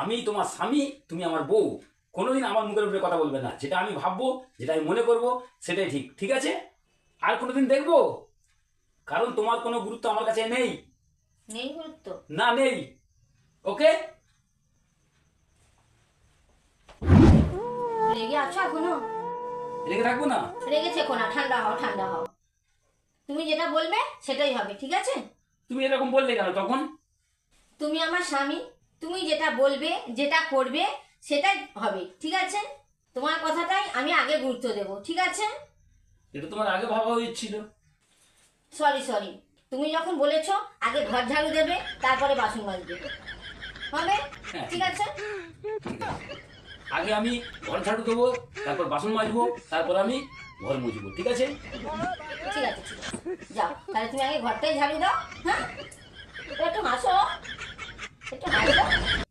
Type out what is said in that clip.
আমি তোমার স্বামী, তুমি আমার বউ। কোনোদিন আমার মুখের উপরে কথা বলবে না। যেটা আমি ভাববো, যেটা আমি মনে করব, সেটাই ঠিক। ঠিক আছে? আর কোনোদিন দেখবো? কারণ তোমার কোনো গুরুত্ব আমার কাছে নেই। নেই গুরুত্ব? না, নেই। ওকে? রেগে আছো এখনো? রেখে থাকবো না? রেগে থেকো না, ঠান্ডা হও, ঠান্ডা হও। তুমি যেটা বলবে সেটাই হবে, ঠিক আছে? তুমি এরকম বললে কেন তখন? তুমি আমার স্বামী, তুমি যেটা বলবে, যেটা করবে সেটাই হবে, ঠিক আছে? তোমার কথাটাই আমি আগে গুরুত্ব দেব, ঠিক আছে? এটা তোমার আগে ভাবা উচিত ছিল। সরি সরি, তুমি যখন বলেছো আগে ঘর ঝাড়ু দেবে তারপরে বাসন মাজবে, হবে? হ্যাঁ, ঠিক আছে? আগে আমি ঘর ঝাড়ু দেবো, তারপর বাসন মাজবো, তারপর আমি ঘর মুছবো। ঠিক আছে? ঠিক আছে, ঠিক আছে, যাও তাহলে তুমি আগে ঘরটাই ঝাড়ু দাও। হ্যাঁ, একটু হাসো, একটু হাসো।